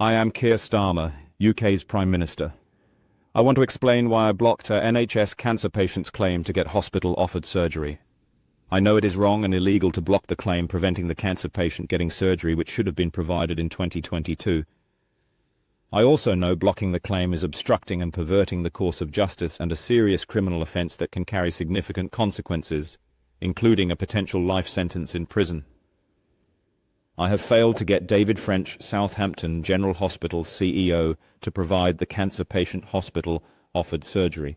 I am Kier Starmer, UK's Prime Minister. I want to explain why I blocked a NHS cancer patient's claim to get hospital-offered surgery. I know it is wrong and illegal to block the claim preventing the cancer patient getting surgery which should have been provided in 2022. I also know blocking the claim is obstructing and perverting the course of justice and a serious criminal offence that can carry significant consequences, including a potential life sentence in prison. I have failed to get David French, Southampton General Hospital CEO, to provide the cancer patient hospital offered surgery.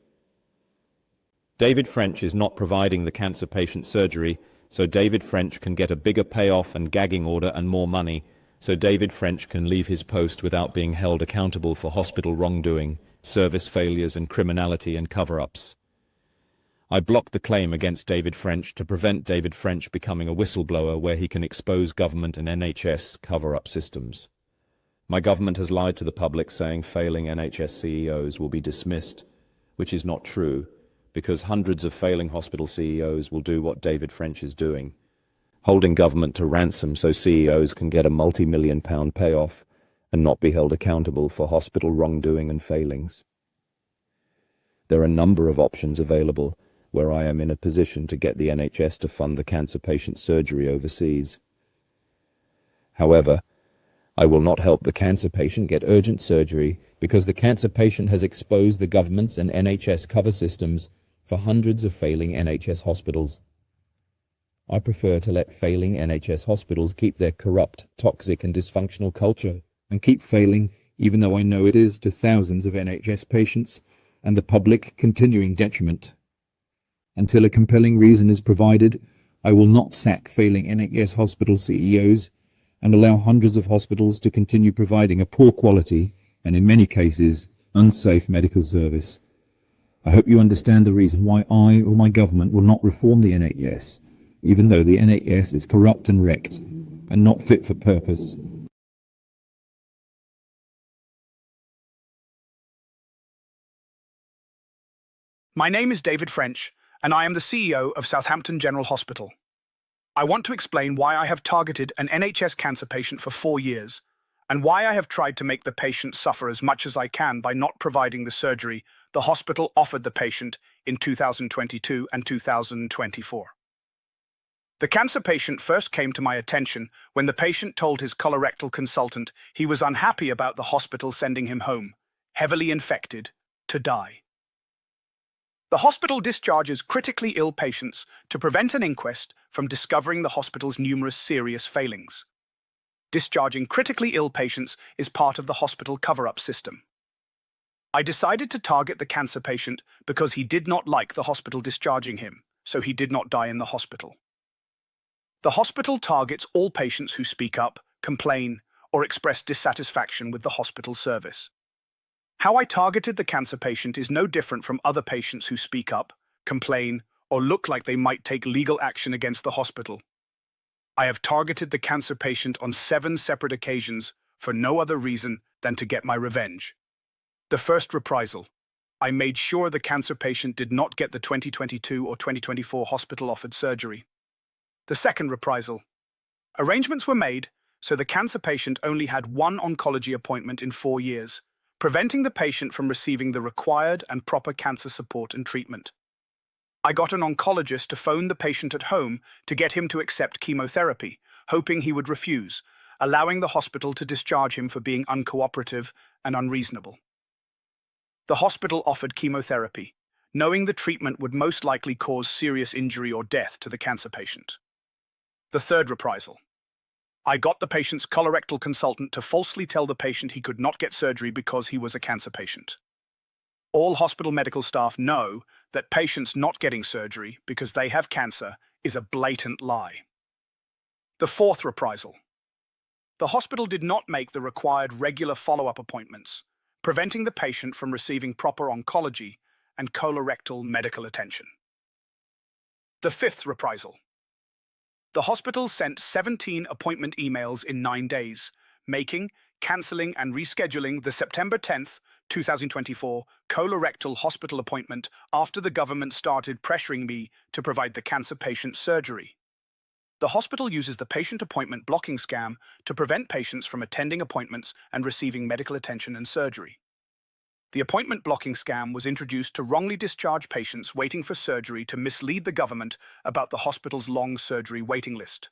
David French is not providing the cancer patient surgery, so David French can get a bigger payoff and gagging order and more money, so David French can leave his post without being held accountable for hospital wrongdoing, service failures and criminality and cover-ups. I blocked the claim against David French to prevent David French becoming a whistleblower where he can expose government and NHS cover-up systems. My government has lied to the public saying failing NHS CEOs will be dismissed, which is not true, because hundreds of failing hospital CEOs will do what David French is doing, holding government to ransom so CEOs can get a multi-million-pound payoff and not be held accountable for hospital wrongdoing and failings. There are a number of options available where I am in a position to get the NHS to fund the cancer patient surgery overseas. However, I will not help the cancer patient get urgent surgery because the cancer patient has exposed the government's and NHS cover systems for hundreds of failing NHS hospitals. I prefer to let failing NHS hospitals keep their corrupt, toxic and dysfunctional culture and keep failing even though I know it is to thousands of NHS patients and the public continuing detriment. Until a compelling reason is provided, I will not sack failing NHS hospital CEOs and allow hundreds of hospitals to continue providing a poor quality and, in many cases, unsafe medical service. I hope you understand the reason why I or my government will not reform the NHS, even though the NHS is corrupt and wrecked and not fit for purpose. My name is David French, and I am the CEO of Southampton General Hospital. I want to explain why I have targeted an NHS cancer patient for 4 years, and why I have tried to make the patient suffer as much as I can by not providing the surgery the hospital offered the patient in 2022 and 2024. The cancer patient first came to my attention when the patient told his colorectal consultant he was unhappy about the hospital sending him home, heavily infected, to die. The hospital discharges critically ill patients to prevent an inquest from discovering the hospital's numerous serious failings. Discharging critically ill patients is part of the hospital cover-up system. I decided to target the cancer patient because he did not like the hospital discharging him, so he did not die in the hospital. The hospital targets all patients who speak up, complain, or express dissatisfaction with the hospital service. How I targeted the cancer patient is no different from other patients who speak up, complain, or look like they might take legal action against the hospital. I have targeted the cancer patient on 7 separate occasions for no other reason than to get my revenge. The first reprisal. I made sure the cancer patient did not get the 2022 or 2024 hospital-offered surgery. The second reprisal. Arrangements were made so the cancer patient only had 1 oncology appointment in 4 years, preventing the patient from receiving the required and proper cancer support and treatment. I got an oncologist to phone the patient at home to get him to accept chemotherapy, hoping he would refuse, allowing the hospital to discharge him for being uncooperative and unreasonable. The hospital offered chemotherapy, knowing the treatment would most likely cause serious injury or death to the cancer patient. The third reprisal. I got the patient's colorectal consultant to falsely tell the patient he could not get surgery because he was a cancer patient. All hospital medical staff know that patients not getting surgery because they have cancer is a blatant lie. The fourth reprisal. The hospital did not make the required regular follow-up appointments, preventing the patient from receiving proper oncology and colorectal medical attention. The fifth reprisal. The hospital sent 17 appointment emails in 9 days, making, cancelling and rescheduling the September 10, 2024 colorectal hospital appointment after the government started pressuring me to provide the cancer patient surgery. The hospital uses the patient appointment blocking scam to prevent patients from attending appointments and receiving medical attention and surgery. The appointment blocking scam was introduced to wrongly discharge patients waiting for surgery to mislead the government about the hospital's long surgery waiting list.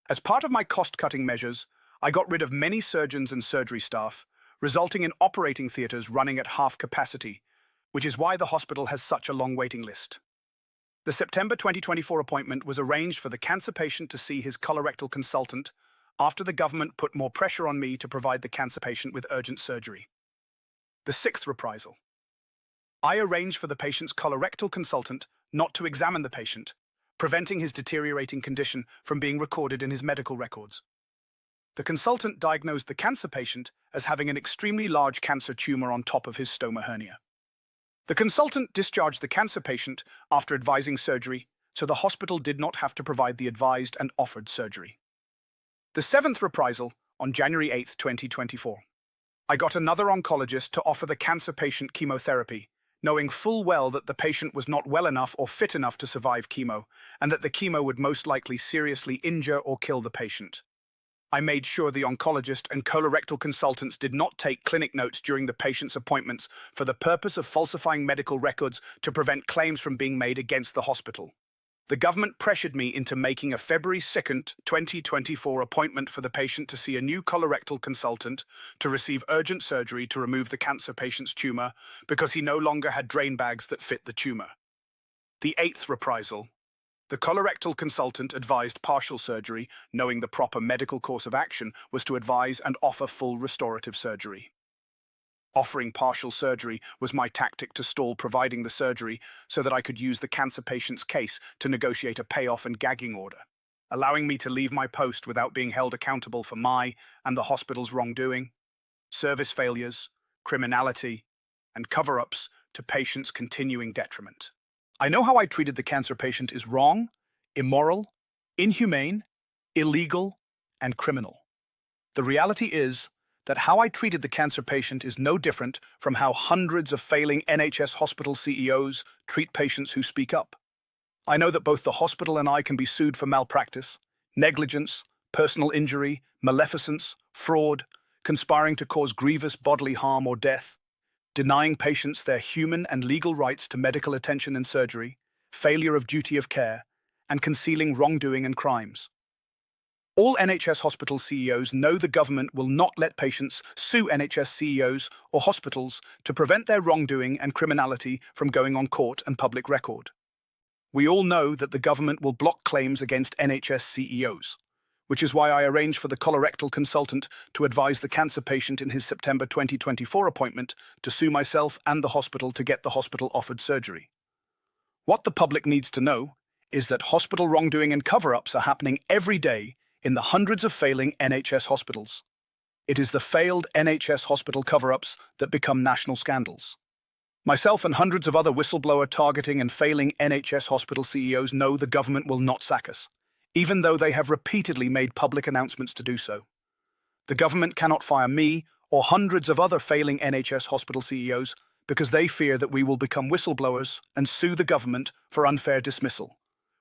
As part of my cost-cutting measures, I got rid of many surgeons and surgery staff, resulting in operating theatres running at half capacity, which is why the hospital has such a long waiting list. The September 2024 appointment was arranged for the cancer patient to see his colorectal consultant after the government put more pressure on me to provide the cancer patient with urgent surgery. The sixth reprisal. I arranged for the patient's colorectal consultant not to examine the patient, preventing his deteriorating condition from being recorded in his medical records. The consultant diagnosed the cancer patient as having an extremely large cancer tumor on top of his stoma hernia. The consultant discharged the cancer patient after advising surgery, so the hospital did not have to provide the advised and offered surgery. The seventh reprisal, on January 8, 2024. I got another oncologist to offer the cancer patient chemotherapy, knowing full well that the patient was not well enough or fit enough to survive chemo, and that the chemo would most likely seriously injure or kill the patient. I made sure the oncologist and colorectal consultants did not take clinic notes during the patient's appointments for the purpose of falsifying medical records to prevent claims from being made against the hospital. The government pressured me into making a February 2nd, 2024 appointment for the patient to see a new colorectal consultant to receive urgent surgery to remove the cancer patient's tumor because he no longer had drain bags that fit the tumor. The eighth reprisal. The colorectal consultant advised partial surgery, knowing the proper medical course of action was to advise and offer full restorative surgery. Offering partial surgery was my tactic to stall providing the surgery so that I could use the cancer patient's case to negotiate a payoff and gagging order, allowing me to leave my post without being held accountable for my and the hospital's wrongdoing, service failures, criminality, and cover-ups to patients' continuing detriment. I know how I treated the cancer patient is wrong, immoral, inhumane, illegal, and criminal. The reality is that how I treated the cancer patient is no different from how hundreds of failing NHS hospital CEOs treat patients who speak up. I know that both the hospital and I can be sued for malpractice, negligence, personal injury, maleficence, fraud, conspiring to cause grievous bodily harm or death, denying patients their human and legal rights to medical attention and surgery, failure of duty of care, and concealing wrongdoing and crimes. All NHS hospital CEOs know the government will not let patients sue NHS CEOs or hospitals to prevent their wrongdoing and criminality from going on court and public record. We all know that the government will block claims against NHS CEOs, which is why I arranged for the colorectal consultant to advise the cancer patient in his September 2024 appointment to sue myself and the hospital to get the hospital offered surgery. What the public needs to know is that hospital wrongdoing and cover-ups are happening every day in the hundreds of failing NHS hospitals. It is the failed NHS hospital cover-ups that become national scandals. Myself and hundreds of other whistleblower targeting and failing NHS hospital CEOs know the government will not sack us, even though they have repeatedly made public announcements to do so. The government cannot fire me or hundreds of other failing NHS hospital CEOs because they fear that we will become whistleblowers and sue the government for unfair dismissal,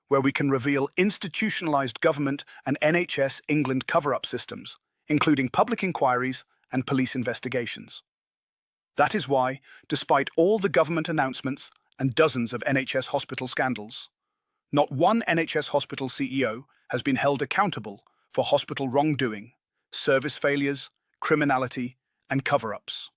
where we can reveal institutionalized government and NHS England cover-up systems, including public inquiries and police investigations. That is why, despite all the government announcements and dozens of NHS hospital scandals, not one NHS hospital CEO has been held accountable for hospital wrongdoing, service failures, criminality, and cover-ups.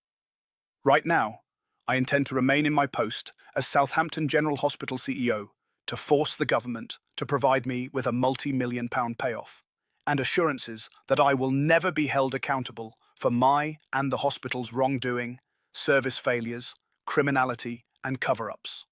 Right now, I intend to remain in my post as Southampton General Hospital CEO to force the government to provide me with a multi-million-pound payoff and assurances that I will never be held accountable for my and the hospital's wrongdoing, service failures, criminality, and cover-ups.